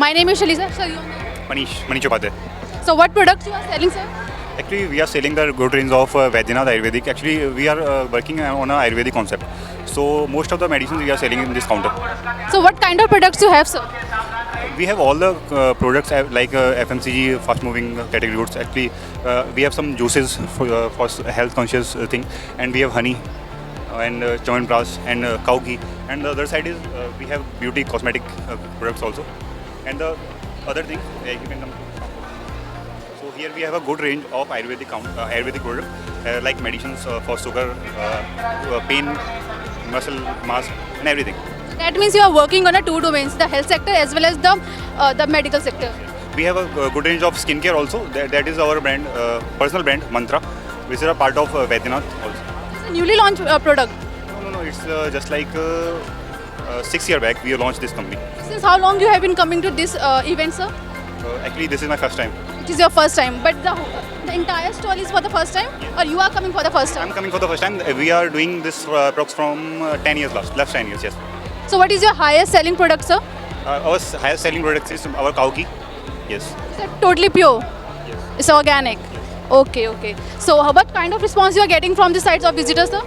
My name is Shalisa. Sir, your name? Manish Upadhyay. So what products you are selling, sir? Actually, we are selling the good range of Vaidyanath Ayurvedic. Actually, we are working on a Ayurvedic concept. So most of the medicines we are selling in this counter. So what kind of products you have, sir? We have all the products like FMCG, fast-moving category goods. Actually, we have some juices for health-conscious thing, and we have honey and Chyawanprash and cow ghee. And the other side is we have beauty cosmetic products also. And the other thing, you can come. So here we have a good range of Ayurvedic products like medicines for sugar, pain, muscle mass, and everything. That means you are working on a two domains, the health sector as well as the medical sector. We have a good range of skincare also. That is our brand, personal brand, Mantra, which is a part of Vaidyanath also. It's a newly launched product. No, it's just like 6 years back we launched this company. Since how long you have been coming to this event, sir? Actually, this is my first time. It is your first time, but the entire stall is for the first time, or you are coming for the first time? I'm coming for the first time. We are doing this products from 10 years last 10 years, yes. So what is your highest selling product, sir? Our highest selling product is our cow ghee. Yes. Is it totally pure? Yes. It's organic. Okay. So what kind of response you are getting from the sites of visitors, sir?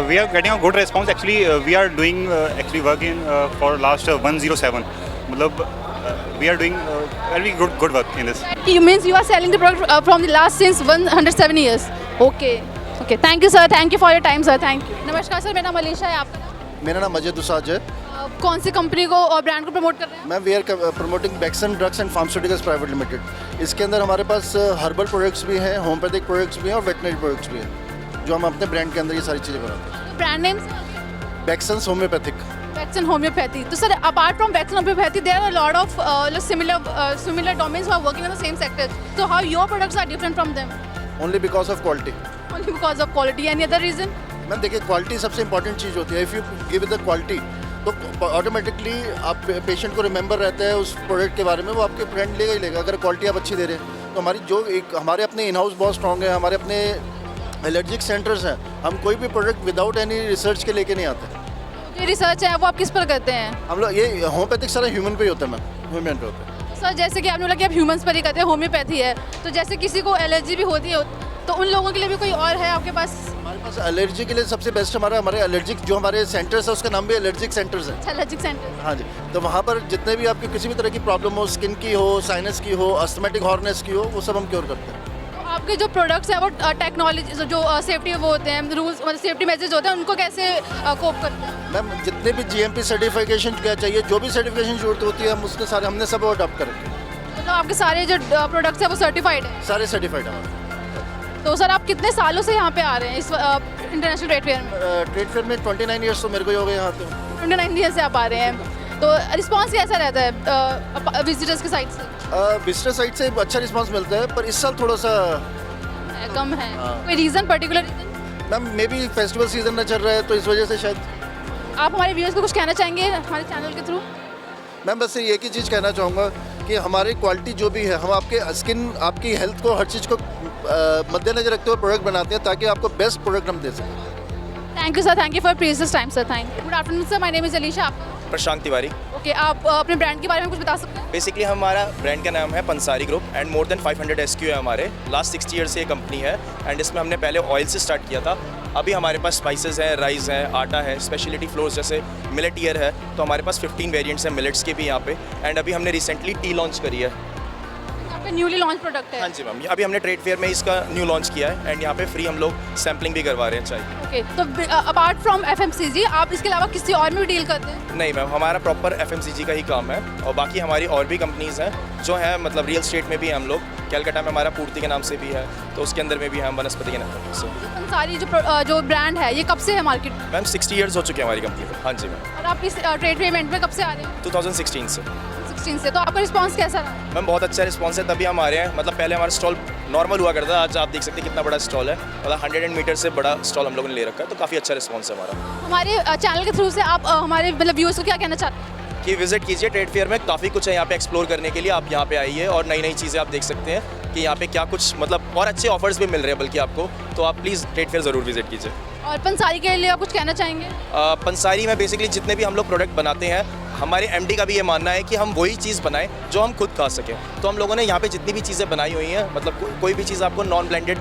We are getting a good response. Actually, we are doing working for last 107. We are doing very good work in this. You means you are selling the product from the last since 107 years. Okay. Thank you, sir. Thank you for your time, sir. Thank you. नमस्कार sir, मेरा नाम अलीशा है, आपका नाम? मेरा नाम अजय दुसाज है। कौन सी कंपनी को और ब्रांड को प्रमोट कर रहे हैं? मैं we are promoting Bexon drugs and pharmaceuticals private limited. इसके अंदर हमारे पास हर्बल प्रोडक्ट्स भी हैं, होम्योपैथिक प्रोडक्ट्स भी हैं और वेटनरी प्रोडक्ट्स भी हैं, जो हम अपने ब्रांड के अंदर ये सारी चीज़ें बनाते हैं। Brand name Bexon's homeopathic. Vexen homeopathy. So sir, apart from Vexen homeopathy, there are a lot of similar domains who are working in the same sector. So how your products are different from them? Only because of quality. Only because of quality. Any other reason? Ma'am देखिए, quality सबसे important चीज़ होती है। If you give the quality तो automatically आप patient को remember रहता है उस प्रोडक्ट के बारे में, वो आपके ब्रांड लेगा ही लेगा। अगर क्वालिटी आप अच्छी दे रहे हैं तो हमारे अपने इन हाउस बहुत स्ट्रॉन्ग है, हमारे अपने एलर्जिक सेंटर्स हैं। हम कोई भी प्रोडक्ट विदाउट एनी रिसर्च के लेके नहीं आते। जो रिसर्च है वो आप किस पर करते हैं? हम लोग ये होम्योपैथिक सारा ह्यूमन पे ही होता है मैम, ह्यूमन पे होता है। सर जैसे कि आपने बोला कि आप ह्यूमंस पर ही करते हैं, होम्योपैथी है, तो जैसे किसी को एलर्जी भी होती है तो उन लोगों के लिए भी कोई और है आपके पास? हमारे पास एलर्जी के लिए सबसे बेस्ट हमारे एलर्जिक जो हमारे सेंटर्स है, उसका नाम भी एलर्जिक सेंटर्स है। Allergic centre? हाँ जी। तो वहाँ पर जितने भी आपकी किसी भी तरह की प्रॉब्लम हो, स्किन की हो, साइनस की हो, अस्थमेटिक हॉर्नेस की हो, वो सब हम क्योर करते हैं। तो आपके जो प्रोडक्ट्स हैं वो टेक्नोलॉजी जो सेफ्टी वो होते हैं, रूल्स मतलब सेफ्टी मेजर्स होते हैं, उनको कैसे कोप करते हैं? मैम जितने भी GMP सर्टिफिकेशन क्या चाहिए, जो भी सर्टिफिकेशन जरूरत होती है, हम उसके सारे हमने सब अडॉप्ट कर रखे हैं। मतलब आपके सारे जो प्रोडक्ट्स हैं वो सर्टिफाइड है? सारे सर्टिफाइड हमारे। तो सर आप कितने सालों से यहाँ पे आ रहे हैं इस इंटरनेशनल ट्रेड फेयर में? ट्रेड फेयर में 29 ईयर्स तो मेरे को ही हो गए यहाँ पे। 29 ईयर से आप आ रहे हैं, तो रिस्पांस कैसा रहता है विजिटर्स के साइड से? विजिटर साइड से अच्छा रिस्पांस मिलता है, पर इस साल थोड़ा सा कम है। हाँ। कोई reason particular reason? Ma'am may be festival season में चल रहा है तो इस वजह से शायद। आप हमारे व्यूअर्स को कुछ कहना चाहेंगे हमारे चैनल के थ्रू? मैं बस एक ही चीज़ कहना चाहूँगा कि हमारी क्वालिटी जो भी है, हम आपके स्किन, आपकी हेल्थ को, हर चीज़ को मद्देनजर रखते हुए प्रोडक्ट बनाते हैं ताकि आपको बेस्ट प्रोडक्ट हम दे सकें। Thank you sir, thank you for precious time sir, thank you. Good afternoon sir, my name is Alisha. आपका? प्रशांत तिवारी। ओके, आप अपने ब्रांड के बारे में कुछ बता सकते हैं? बेसिकली हमारा ब्रांड का नाम है Pansari group and more than 500 SKU है हमारे। लास्ट 60 ईयर से ये कंपनी है एंड इसमें हमने पहले ऑयल से स्टार्ट किया था। अभी हमारे पास स्पाइसेस हैं, राइस है, आटा है, स्पेशलिटी फ्लोर्स जैसे मिलेट ईयर है, तो हमारे पास 15 वेरिएंट्स हैं मिलेट्स के भी यहाँ पे। एंड अभी हमने रिसेंटली टी लॉन्च करी है। आपका न्यूली लॉन्च प्रोडक्ट है? हाँ जी मैम, अभी हमने ट्रेड फेयर में इसका न्यू लॉन्च किया है एंड यहाँ पे फ्री हम लोग सैम्पलिंग भी करवा रहे हैं चाय। ओके, तो अपार्ट फ्रॉम FMCG आप इसके अलावा किसी और में भी डील करते हैं? नहीं मैम, हमारा प्रॉपर FMCG का ही काम है और बाकी हमारी और भी कंपनीज़ हैं जो हैं, मतलब रियल स्टेट में भी हैं हम लोग। कैलकाटा में हमारा पूर्ति के नाम से भी है, तो उसके अंदर में भी हम वनस्पति के नाम से। पंसारी जो ब्रांड है ये कब से है मार्केट में? मैम 60 ईयर्स हो चुके हैं हमारी कंपनी को। हाँ जी मैम। और आप इस ट्रेड फेयर इवेंट में कब से आ रहे हैं? 2016 से। 16 से। तो आपका रिस्पांस कैसा रहा? मैम बहुत अच्छा रिस्पांस है, तभी हम आ रहे हैं। मतलब पहले हमारा स्टॉल नॉर्मल हुआ करता है, आज आप देख सकते हैं कितना बड़ा स्टॉल है, मतलब 100 मीटर से बड़ा स्टॉल हम लोगों ने ले रखा है, तो काफ़ी अच्छा रिस्पांस है हमारा। हमारे चैनल के थ्रू से आप हमारे मतलब व्यूअर्स को क्या कहना चाहते हैं? कि विजिट कीजिए ट्रेड फेयर में, काफ़ी कुछ है यहाँ पे एक्सप्लोर करने के लिए। आप यहाँ पे आइए और नई नई चीज़ें आप देख सकते हैं। कि यहाँ पे क्या कुछ मतलब और अच्छे ऑफर्स भी मिल रहे हैं बल्कि आपको, तो आप प्लीज़ ट्रेड फेयर ज़रूर विजिट कीजिए। और पंसारी के लिए आप कुछ कहना चाहेंगे? पंसारी में बेसिकली जितने भी हम लोग प्रोडक्ट बनाते हैं, हमारे एमडी का भी ये मानना है कि हम वही चीज़ बनाएं जो हम खुद खा सकें। तो हम लोगों ने यहाँ पे जितनी भी चीज़ें बनाई हुई हैं, मतलब कोई भी चीज़ आपको नॉन ब्लेंडेड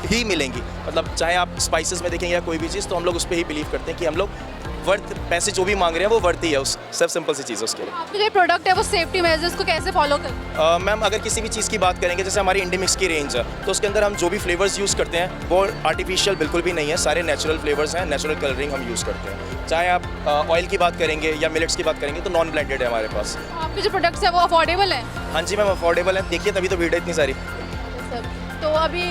ही मिलेंगी, मतलब चाहे आप स्पाइसेस में देखें या कोई भी चीज़, तो हम लोग उस पर ही बिलीव करते हैं कि हम लोग वर्थ पैसे जो भी मांग रहे हैं वो वर्थ ही है, उस सब सिंपल सी चीज़ है उसके लिए। आपके जो प्रोडक्ट है वो सेफ्टी मेजर्स को कैसे फॉलो करें? मैम अगर किसी भी चीज़ की बात करेंगे, जैसे हमारी इंडीमिक्स की रेंज है, तो उसके अंदर हम जो भी फ्लेवर्स यूज़ करते हैं वो आर्टिफिशियल बिल्कुल भी नहीं है, सारे नेचुरल फ्लेवर्स हैं, नेचुरल कलरिंग हम यूज़ करते हैं। चाहे आप ऑयल की बात करेंगे या मिलेट्स की बात करेंगे तो नॉन ब्लेंडेड है हमारे पास। आपके जो प्रोडक्ट्स है वो अफोर्डेबल है? हाँ जी मैम, अफोर्डेबल है, देखिए तभी तो भीड़ है इतनी सारी। सर तो अभी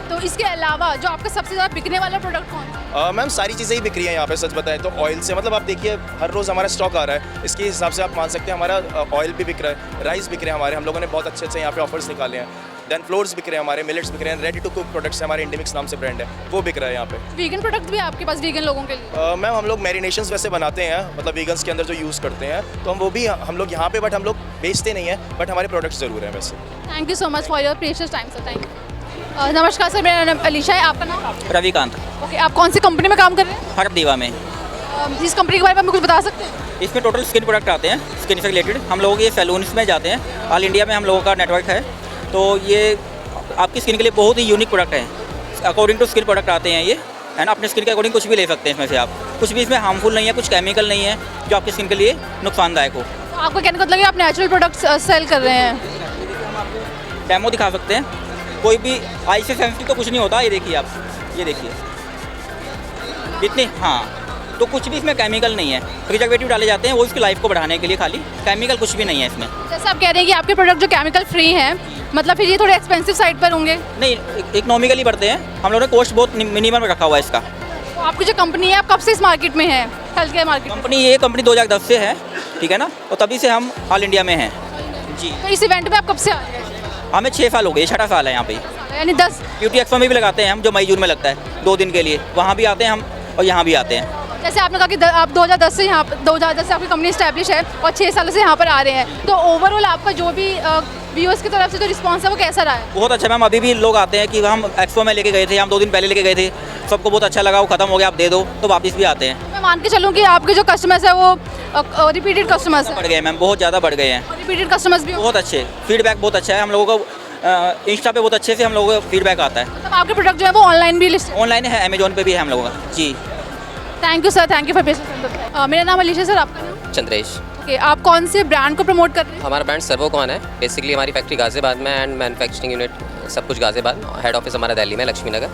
तो इसके अलावा जो आपका सबसे ज़्यादा बिकने वाला प्रोडक्ट कौन है? मैम सारी चीज़ें ही बिक रही हैं यहाँ पे, सच बताएं तो ऑयल से, मतलब आप देखिए हर रोज़ हमारा स्टॉक आ रहा है, इसके हिसाब से आप मान सकते हैं हमारा ऑयल भी बिक रहा है, राइस बिक रहे हैं हमारे, हम लोगों ने बहुत अच्छे अच्छे यहाँ पे ऑफर्स निकाले हैं। देन फ्लोर्स बिक रहे हैं हमारे, मिलेट्स बिक रहे हैं, रेडी टू कुक प्रोडक्ट्स हमारे इंडीमिक्स नाम से ब्रांड है, वो बिक रहा है यहाँ पे। वीगन प्रोडक्ट भी है आपके पास वीगन लोगों के लिए? मैम हम लोग मैरिनेशंस वैसे बनाते हैं, मतलब वीगन्स के अंदर जो यूज़ करते हैं, तो हम वो भी हम लोग यहाँ पे, बट हम लोग बेचते नहीं हैं, बट हमारे प्रोडक्ट्स ज़रूर हैं वैसे। Thank you so much for your precious time sir, thank you. नमस्कार सर, मेरा नाम अलीशा है, आपका नाम? रविकांत। ओके, आप कौन सी कंपनी में काम कर रहे हैं? हर्ब दीवा में। इस कंपनी के बारे में हमें कुछ बता सकते हैं? इसमें टोटल स्किन प्रोडक्ट आते हैं, स्किन से रिलेटेड। हम लोगों के सैलून्स में जाते हैं, ऑल इंडिया में हम लोगों का नेटवर्क है, तो ये आपकी स्किन के लिए बहुत ही यूनिक प्रोडक्ट है। अकॉर्डिंग टू स्किन प्रोडक्ट आते हैं ये, एंड अपने स्किन के अकॉर्डिंग कुछ भी ले सकते हैं इसमें से आप। कुछ भी इसमें हार्मफुल नहीं है, कुछ केमिकल नहीं है जो आपकी स्किन के लिए नुकसानदायक हो। तो आपको कहने का मतलब है आप नेचुरल प्रोडक्ट्स सेल कर रहे हैं? डेमो दिखा सकते हैं, कोई भी आई से सेंसिटिव तो कुछ नहीं होता। ये देखिए आप, ये देखिए इतने, हाँ, तो कुछ भी इसमें केमिकल नहीं है। प्रिजर्वेटिव डाले जाते हैं वो इसकी लाइफ को बढ़ाने के लिए, खाली केमिकल कुछ भी नहीं है इसमें। जैसे आप कह रहे हैं कि आपके प्रोडक्ट जो केमिकल फ्री हैं, मतलब फिर ये थोड़े एक्सपेंसिव साइड पर होंगे? नहीं, इकोनॉमिकली बढ़ते हैं, हम लोगों ने कॉस्ट बहुत मिनिमम रखा हुआ है इसका। तो आपकी जो कंपनी है आप कब से इस मार्केट में है, हेल्थ केयर मार्केट में? ये कंपनी 2010 से है, ठीक है ना, और तभी से हम ऑल इंडिया में हैं जी। तो इस इवेंट में आप कब से आ रहे हैं? हमें 6 साल हो गए, 6 साल है यहाँ पे। यानी 10? ब्यूटी एक्सपो में भी लगाते हैं हम, जो मई जून में लगता है 2 दिन के लिए, वहाँ भी आते हैं हम और यहाँ भी आते हैं। जैसे आपने कहा कि आप 2010 से यहाँ 2010 से आपकी कंपनी स्टैब्लिश है और 6 सालों से यहाँ पर आ रहे हैं, तो ओवरऑल आपका जो भी व्यूअर्स की तरफ से जो रिस्पांस है वो कैसा रहा है? बहुत अच्छा मैम, अभी भी लोग आते हैं कि हम एक्सपो में लेके गए थे, हम 2 दिन पहले लेके गए थे, सबको बहुत अच्छा लगा, वो खत्म हो गया, आप दे दो, तो वापस भी आते हैं। मैं मान के चलूँ कि आपके जो कस्टमर्स है वो रिपीटेड कस्टमर्स हैं? बढ़ गए मैम, बहुत ज़्यादा बढ़ गए हैं, रिपीटेड कस्टमर्स भी? बहुत अच्छे, फीडबैक बहुत अच्छा है हम लोगों को। इंस्टा पे बहुत अच्छे से हम लोगों का फीडबैक आता है। मतलब आपके प्रोडक्ट जो है वो ऑनलाइन भी लिस्ट? ऑनलाइन है, अमेजोन पे भी है हम लोगों का जी। Thank you sir, thank you for patience. मेरा नाम अलीशा सर, आपका नाम? चंद्रेश। ओके, आप कौन से ब्रांड को प्रमोट कर रहे हैं? हमारा ब्रांड सर्वोकॉन है। बेसिकली हमारी फैक्ट्री गाज़ियाबाद में एंड मैन्युफैक्चरिंग यूनिट सब कुछ गाज़ियाबाद, हेड ऑफिस हमारा दिल्ली में लक्ष्मी नगर।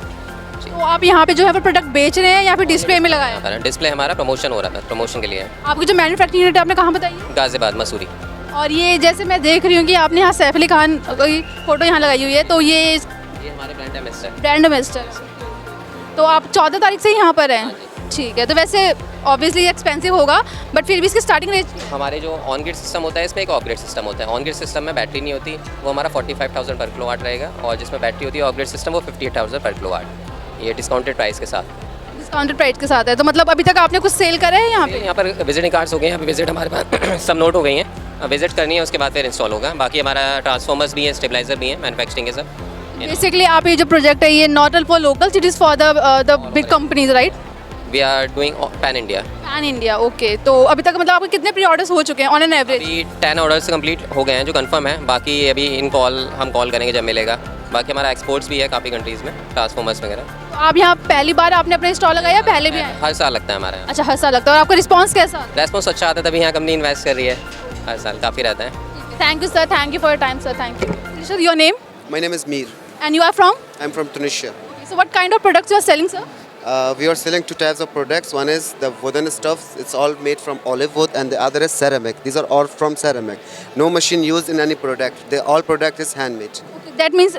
तो आप यहाँ पे जो है वो प्रोडक्ट बेच रहे हैं या फिर डिस्प्ले में लगाए हैं? डिस्प्ले हमारा प्रमोशन हो रहा था, प्रमोशन के लिए। आपकी जो मैन्युफैक्चरिंग यूनिट है आपने कहाँ बताई? गाज़ियाबाद, मसूरी। और ये जैसे मैं देख रही हूँ कि आपने यहाँ सैफ अली खान की फ़ोटो यहाँ लगाई हुई है, तो ये हमारे ब्रांड एम्बेसडर है। Brand ambassador. तो आप 14 तारीख से यहाँ पर हैं? ठीक है, तो वैसे ऑब्वियसली एक्सपेंसिव होगा, बट फिर भी इसकी स्टार्टिंग रेंज? हमारे जो ऑन ग्रिड सिस्टम होता है, इसमें एक ऑफ ग्रिड सिस्टम होता है। ऑन ग्रिड सिस्टम में बैटरी नहीं होती, वो हमारा 45,000 पर किलोवाट रहेगा, और जिसमें बैटरी होती है ऑफ ग्रिड सिस्टम वो 58,000 पर किलोवाट, ये डिस्काउंटेड प्राइस के साथ। डिस्काउंटेड प्राइस के साथ है, तो मतलब अभी तक आपने कुछ सेल करा है यहाँ पे? यहाँ पर विजिटिंग कार्ड्स हो गए हैं, अभी विजिट हमारे पास सब नोट हो गई हैं, विजिट करनी है उसके बाद फिर इंस्टॉल होगा। बाकी हमारा ट्रांसफॉर्मर्स भी है, स्टेबलाइजर भी है, मैन्युफैक्चरिंग के सब। बेसिकली आप ये जो प्रोजेक्ट है ये not for local cities, for the big companies, right? We are doing pan India. Pan India, okay. तो अभी तक मतलब आपके कितने प्री ऑर्डर्स हो चुके हैं ऑन एन एवरेज? अभी 10 ऑर्डर्स कंप्लीट हो गए हैं जो कंफर्म है, बाकी अभी इन कॉल हम कॉल करेंगे जब मिलेगा। बाकी हमारा एक्सपोर्ट्स भी है काफ़ी कंट्रीज़ में, ट्रांसफॉर्मर्स वगैरह। तो आप यहाँ पहली बार आपने अपना स्टॉल लगाया या पहले भी आए? हर साल लगता है हमारे यहाँ। अच्छा, हर साल लगता है। और आपका रिस्पांस कैसा? रेस्पॉन्स अच्छा आता है, तभी यहाँ कंपनी इन्वेस्ट कर रही है, हर साल काफ़ी रहता है। Thank you sir, thank you for your time sir, thank you. Sir, your name? My name is Mir. And you are from? I'm from Tunisia. So what kind of products you are selling sir? We are selling 2 types of products. One is the wooden stuff. It's all made from olive wood, and the other is ceramic. These are all from ceramic. No machine used in any product. All product is handmade. That means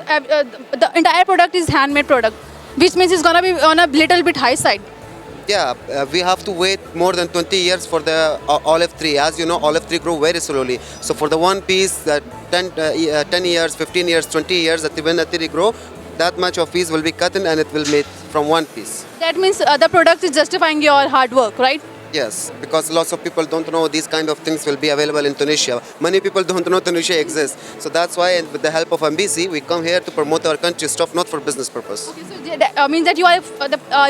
the entire product is handmade product, which means it's gonna be on a little bit high side. Yeah, we have to wait more than 20 years for the olive tree. As you know, olive tree grow very slowly. So for the one piece, 10 years, 15 years, 20 years, that when the tree grow, that much of piece will be cut in and it will made from one piece. That means the product is justifying your hard work, right? Yes, because lots of people don't know these kind of things will be available in Tunisia. Many people don't know Tunisia exists. So that's why, with the help of MBC, we come here to promote our country stuff, not for business purpose. Okay, so that means that you are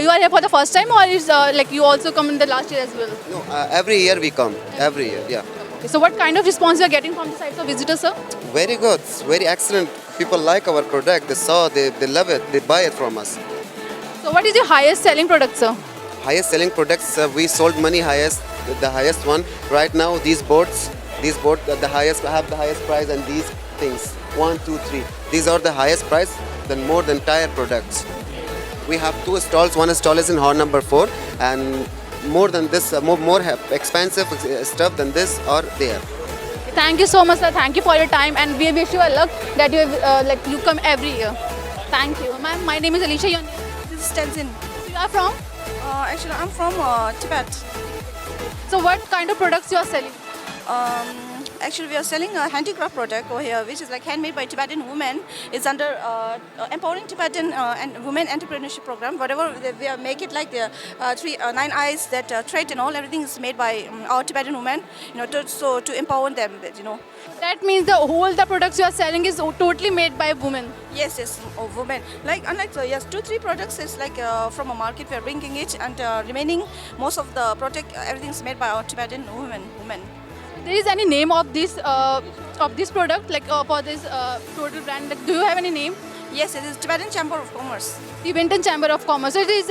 you are here for the first time, or is like you also come in the last year as well? No, every year we come. Every year, yeah. Okay, so what kind of response you are getting from the sides of visitors, sir? Very good, very excellent. People like our product. They saw, they love it. They buy it from us. So what is your highest selling product, sir? Highest selling products, we sold many highest. The highest one right now. These boards the highest have the highest price, and these things 1, 2, 3. These are the highest price than more than tire products. We have 2 stalls. One stall is in hall number 4, and more than this, more expensive stuff than this are there. Thank you so much, sir. Thank you for your time, and we wish you a luck that you like you come every year. Thank you, ma'am. My name is Alicia. Your name? This is Tenzin. So you are from? Actually, I'm from Tibet. So what kind of products you are selling? Actually, we are selling a handicraft product over here, which is like handmade by Tibetan women. It's under empowering Tibetan and women entrepreneurship program. Whatever we make it like the 9 eyes, that thread and all, everything is made by our Tibetan women. You know, to empower them. You know. That means the products you are selling is totally made by women. Yes, women. Like unlike 2-3 products is like from a market we are bringing it, and remaining most of the product everything is made by our Tibetan women. There is any name of this product, like for this total brand? Like, do you have any name? Yes, it is Tibetan Chamber of Commerce. Tibetan Chamber of Commerce. So it is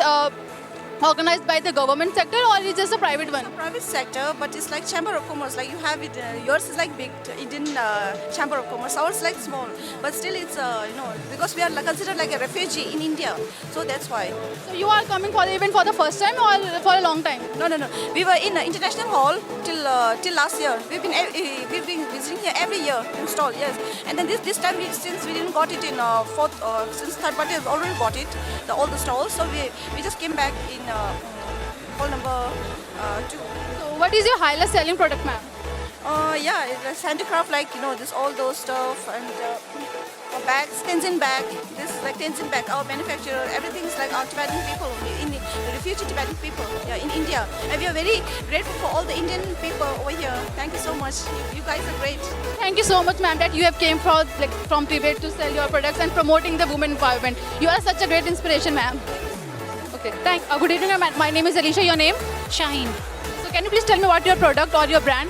organized by the government sector, or is it just a private one? Private sector, but it's like Chamber of Commerce. Like you have it, yours is like big Indian Chamber of Commerce. Ours is like small, but still it's because we are considered like a refugee in India, so that's why. So you are coming for the event for the first time or for a long time? No. We were in International Hall till last year. We've been visiting here every year in stall. Yes, and then this time since we didn't got it in since third party has already got it all the stalls, so we just came back in hall number 2. So what is your highest selling product, ma'am? It's handicraft, like all those stuff, and bags, Tenzin bag. This is like Tenzin bag. Our manufacturer, everything is like our Tibetan people, the refugee Tibetan people, in India, and we are very grateful for all the Indian people over here. Thank you so much. You guys are great. Thank you so much, ma'am, that you have came from Tibet to sell your products and promoting the women empowerment. You are such a great inspiration, ma'am. Okay, good evening, ma'am. My name is Alicia. Your name? Shaheen. So can you please tell me what your product or your brand?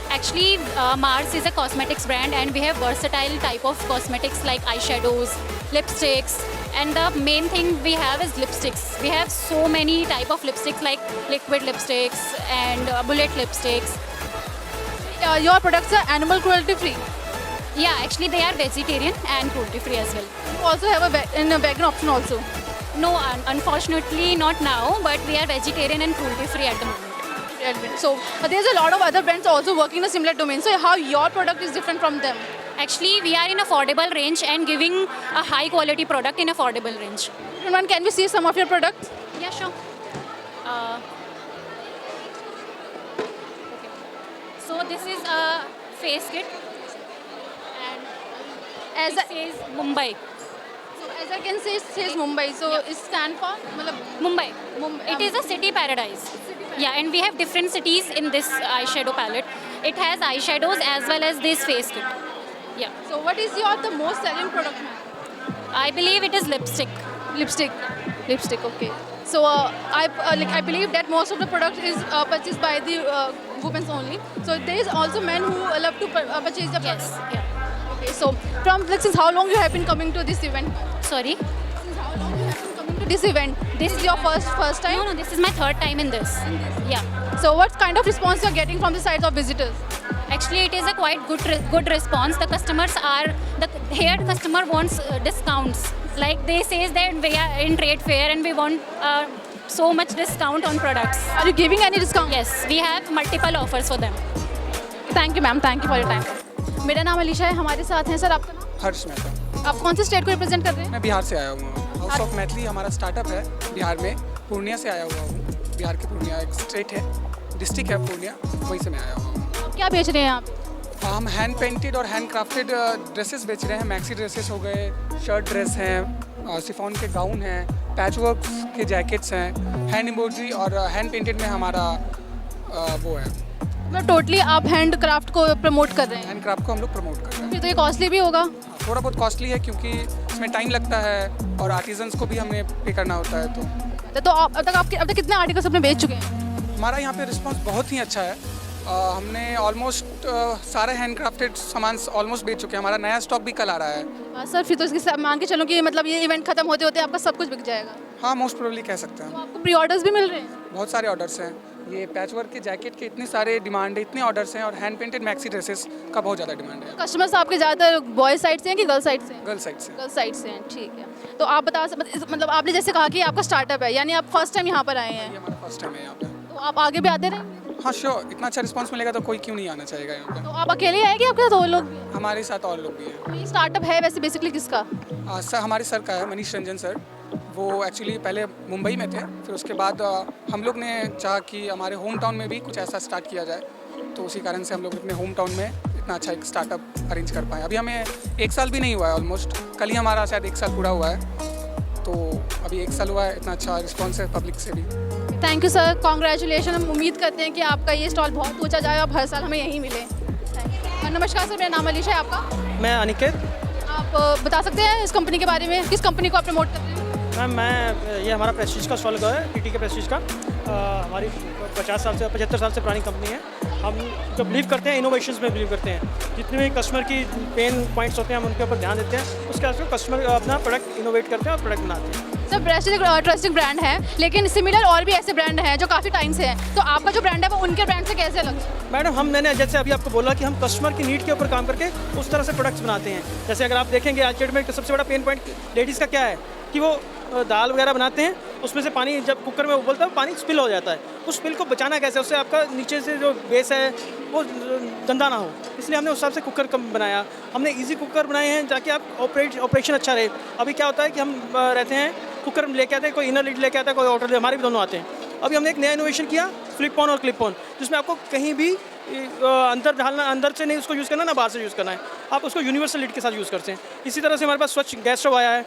Actually, Mars is a cosmetics brand, and we have versatile type of cosmetics like eyeshadows, lipsticks, and the main thing we have is lipsticks. We have so many type of lipsticks like liquid lipsticks and bullet lipsticks. Your products are animal cruelty free. Yeah, actually they are vegetarian and cruelty free as well. You also have a vegan option also. No, unfortunately not now, but we are vegetarian and cruelty free at the moment. So there's a lot of other brands also working in a similar domain. So how your product is different from them? Actually, we are in affordable range and giving a high quality product in affordable range. Everyone, can we see some of your products? Yeah, sure. Okay. So this is a face kit, and As it says Mumbai. as I can say, it says Mumbai. So Yeah. it stands for Mumbai. It is a city paradise. Yeah, and we have different cities in this eyeshadow palette. It has eyeshadows as well as this face kit. Yeah, So what is the most selling product, ma'am? I believe it is lipstick. Lipstick. Okay. So I believe that most of the product is purchased by the women only. So there is also men who love to purchase the product. Yes. Yeah. Okay. So since how long you have been coming to this event? Sorry. Since how long you have been coming to this event? This is your first time? No, this is my third time in this. Yeah. So what kind of response you are getting from the sides of visitors? Actually, it is a quite good response. The customer wants discounts. Like they says that we are in trade fair and we want so much discount on products. Are you giving any discount? Yes, we have multiple offers for them. Thank you ma'am, thank you for your time. मेरा नाम अलीशा है, हमारे साथ हैं sir. आपका नाम? हर्ष मेहता. आप कौन से स्टेट को रिप्रेजेंट कर रहे हैं? मैं बिहार से आया हूँ. हाउस ऑफ मैथिली हमारा स्टार्टअप है बिहार में. पूर्णिया से आया हुआ हूँ. बिहार के पूर्णिया एक स्टेट है, डिस्ट्रिक्ट है पूर्णिया, वहीं से मैं आया हुआ हूँ. आप क्या बेच रहे हैं यहाँ पे? हम हैंड पेंटेड और हैंड क्राफ्टेड ड्रेसेस बेच रहे हैं. मैक्सी ड्रेसेस हो गए, शर्ट ड्रेस हैं, सिफॉन के गाउन हैं, पैचवर्क के जैकेट्स हैं, हैंड एम्ब्रॉयडरी और हैंड पेंटेड में हमारा वो है। मतलब टोटली आप हैंड क्राफ्ट को प्रमोट कर रहे हैं, हैंड क्राफ्ट को हम लोग प्रमोट कर रहे हैं। फिर तो ये कॉस्टली भी होगा। थोड़ा बहुत कॉस्टली है क्योंकि इसमें टाइम लगता है और आर्टिजन्स को भी हमें पे करना होता है। तो अब तक कितने आर्टिकल्स अपने बेच चुके हैं? हमारा यहाँ पे रिस्पांस बहुत ही अच्छा है। हमने ऑलमोस्ट सारे हैंड क्राफ्टेड सामान ऑलमोस्ट बेच चुके हैं। हमारा नया स्टॉक भी कल आ रहा है। सर फिर तो इसके मान के चलो कि मतलब ये इवेंट खत्म होते होते आपका सब कुछ बिक जाएगा। हाँ, मोस्ट प्रोबेबली कह सकते हैं। तो आपको प्री ऑर्डर्स भी मिल रहे हैं? बहुत सारे ऑर्डर्स हैं। ये पैच वर्क के जैकेट के इतने सारे डिमांड है, इतने ऑर्डर्स हैं, और हैंड पेंटेड मैक्सी ड्रेसेस का बहुत ज़्यादा डिमांड है। कस्टमर्स आपके ज़्यादातर बॉय साइड से हैं कि गर्ल साइड से हैं? गर्ल साइड से। गर्ल साइड से हैं, ठीक है। तो आप बता मतलब आपने जैसे कहा कि आपका स्टार्टअप है, यानी आप फर्स्ट टाइम यहाँ पर आए हैं, ये हमारा फर्स्ट टाइम है यहाँ पे। तो आप आगे भी आते रहेंगे? हाँ श्योर, इतना अच्छा रिस्पांस मिलेगा तो कोई क्यों नहीं आना चाहेगा यहाँ तो आप अकेले आए कि आपके साथ और लोग भी हैं? पे। हमारे साथ और लोग भी हैं। तो ये स्टार्टअप है वैसे बेसिकली किसका? सर, हमारे सर का है, मनीष रंजन सर। वो एक्चुअली पहले मुंबई में थे, फिर उसके बाद हम लोग ने चाहा कि हमारे होम टाउन में भी कुछ ऐसा स्टार्ट किया जाए, तो उसी कारण से हम लोग अपने होम टाउन में इतना अच्छा एक स्टार्टअप अरेंज कर पाए। अभी हमें 1 साल भी नहीं हुआ है, ऑलमोस्ट कल ही हमारा शायद 1 साल पूरा हुआ है। तो अभी 1 साल हुआ है, इतना अच्छा रिस्पॉन्स है पब्लिक से भी। Thank you sir, congratulation. हम उम्मीद करते हैं कि आपका ये स्टॉल बहुत ऊंचा जाए और हर साल हमें यहीं मिले। नमस्कार सर, मेरा नाम अलीशा है। आपका? मैं अनिकेत। आप बता सकते हैं इस कंपनी के बारे में, किस कंपनी को आप प्रमोट कर रहे हैं? मैं ये हमारा प्रेस्टीज का स्टॉल है, टीटी के प्रेस्टीज का। हमारी 75 साल से पुरानी कंपनी है। हम जो बिलीव करते हैं इनोवेशंस में बिलीव करते हैं। जितने भी कस्टमर की पेन पॉइंट्स होते हैं हम उनके ऊपर ध्यान देते हैं, उसके बाद कस्टमर अपना प्रोडक्ट इनोवेट करते हैं और प्रोडक्ट बनाते हैं। सर प्रेस्टीज एक ट्रस्टिंग ब्रांड है, लेकिन सिमिलर और भी ऐसे ब्रांड हैं जो काफ़ी टाइम से हैं, तो आपका जो ब्रांड है वो उनके ब्रांड से कैसे अलग है? मैडम, मैंने जैसे अभी आपको बोला कि हम कस्टमर की नीड के ऊपर काम करके उस तरह से प्रोडक्ट्स बनाते हैं। जैसे अगर आप देखेंगे आज डेट में सबसे बड़ा पेन पॉइंट लेडीज़ का क्या है कि वो दाल वगैरह बनाते हैं, उसमें से पानी जब कुकर में उबलता है पानी स्पिल हो जाता है। उस स्पिल को बचाना कैसे, उससे आपका नीचे से जो बेस है वो गंदा ना हो, इसलिए हमने उस हिसाब से कुकर कम बनाया। हमने इजी कुकर बनाए हैं ताकि आप ऑपरेशन अच्छा रहे। अभी क्या होता है कि हम रहते हैं कुकर लेके आते हैं, कोई इनर लीड लेके आता है, कोई आउटर, हमारे भी दोनों आते हैं। अभी हमने एक नया इनोवेशन किया, फ्लिप ऑन और क्लिप ऑन, जिसमें आपको कहीं भी अंदर डालना, अंदर से नहीं उसको यूज़ करना ना बाहर से यूज़ करना है, आप उसको यूनिवर्सल लीड के साथ यूज़ करते हैं। इसी तरह से हमारे पास स्वच्छ गैस स्टोव आया है।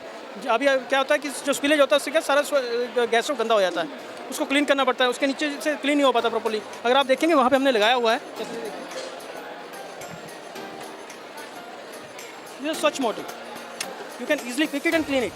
अभी क्या होता है कि जो स्पिलेज होता है उससे क्या सारा गैस स्टोव गंदा हो जाता है, उसको क्लीन करना पड़ता है, उसके नीचे से क्लीन नहीं हो पाता प्रॉपर्ली। अगर आप देखेंगे वहाँ पे हमने लगाया हुआ है ये स्वच्छ mode, you can easily pick it and clean it.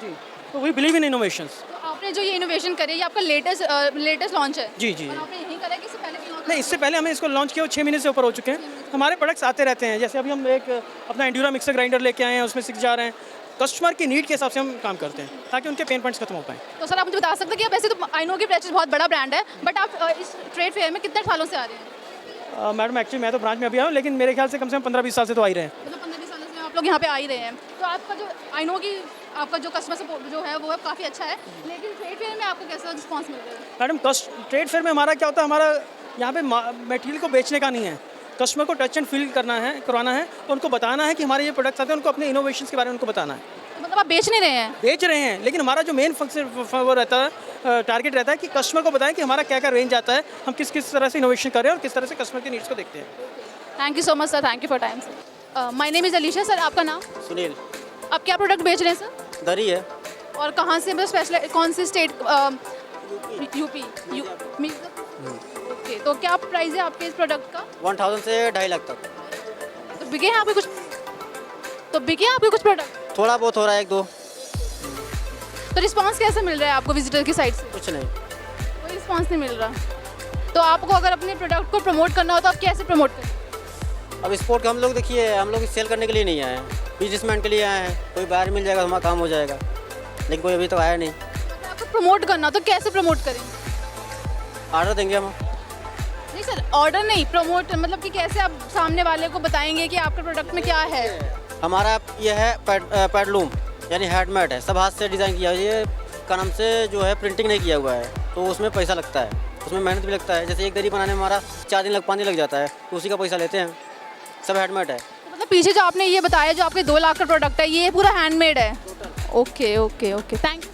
जी, तो वी बिलीव इन इनोवेशंस। तो आपने जो ये इनोवेशन करी, ये आपका लेटेस्ट लॉन्च है? जी जी। और आपने यहीं करा कि इससे पहले भी लॉन्च? नहीं, इससे पहले हमें इसको लॉन्च किया 6 महीने से ऊपर हो चुके हैं। हमारे प्रोडक्ट्स आते रहते हैं। जैसे अभी हम एक अपना एंड्यूरा मिक्सर ग्राइंडर लेके आए हैं, उसमें सीख जा रहे हैं। कस्टमर की नीड के हिसाब से हम काम करते हैं ताकि उनके पेन पॉइंट्स खत्म हो पाएँ। तो सर आप मुझे बता सकते हैं कि आप वैसे तो आई नो कि प्रेस्टीज बहुत बड़ा ब्रांड है, बट आप इस ट्रेड फेयर में कितने सालों से आ रहे हैं? मैडम एक्चुअली मैं तो ब्रांच में अभी आया हूँ, लेकिन मेरे ख्याल से कम 15-20 साल से तो आ ही रहे हैं। मतलब 15-20 सालों से आप लोग यहाँ पे आ ही रहे हैं। तो आपका जो आई नो कि आपका जो कस्टमर सपोर्ट जो है वो है काफ़ी अच्छा है, लेकिन ट्रेड फेयर में आपको कैसा रिस्पॉन्स मिल रहा है? मैडम, ट्रेड फेयर में हमारा क्या होता है, हमारा यहाँ पे मटेरियल को बेचने का नहीं है, कस्टमर को टच एंड फील करवाना है, उनको बताना है कि हमारे ये प्रोडक्ट्स आते हैं, उनको अपने इनोवेशंस के बारे में उनको बताना है। मतलब आप बेच नहीं रहे हैं? बेच रहे हैं, लेकिन हमारा जो मेन वो रहता है, टारगेट रहता है कि कस्टमर को बताएं कि हमारा क्या क्या रेंज आता है, हम किस किस तरह से इनोवेशन कर रहे हैं और किस तरह से कस्टमर की नीड्स को देखते हैं। Thank you so much sir, thank you for time sir. My name is Alisha. Sir आपका नाम? सुनील। आप क्या प्रोडक्ट बेच रहे हैं सर? दरी है। और कहाँ से, मतलब स्पेशल कौन सी स्टेट? यूपी। ओके, तो क्या प्राइस है आपके इस प्रोडक्ट का? 1000 से 2.5 लाख तक। तो बिके हैं आपके कुछ? तो बिके हैं आपके कुछ प्रोडक्ट? थोड़ा बहुत हो रहा है, 1-2। तो रिस्पांस कैसे मिल रहा है आपको विजिटर की साइड से? कुछ नहीं, कोई रिस्पांस नहीं मिल रहा। तो आपको अगर अपने प्रोडक्ट को प्रमोट करना हो तो आप कैसे प्रमोट करें? अब स्पोर्ट का हम लोग देखिए, हम लोग सेल करने के लिए नहीं आए हैं, बिजनेसमैन के लिए आए हैं। कोई बाहर मिल जाएगा तो हमारा काम हो जाएगा, लेकिन कोई अभी तो आया नहीं। अगर आपको प्रमोट करना हो तो कैसे प्रमोट करें? ऑर्डर देंगे हम। नहीं सर, ऑर्डर नहीं, प्रमोट मतलब कि कैसे आप सामने वाले को बताएंगे कि आपके प्रोडक्ट में क्या है? हमारा ये है पैडलूम, यानी हैंडमेड है, सब हाथ से डिज़ाइन किया है। ये का नाम से जो है प्रिंटिंग नहीं किया हुआ है, तो उसमें पैसा लगता है, उसमें मेहनत भी लगता है। जैसे एक दरी बनाने में हमारा 4 दिन 5 दिन लग जाता है, तो उसी का पैसा लेते हैं। सब हैंडमेड है। तो मतलब पीछे जो आपने ये बताया, जो आपके 2 लाख का प्रोडक्ट है, ये पूरा हैंडमेड है? Okay okay okay, thank you.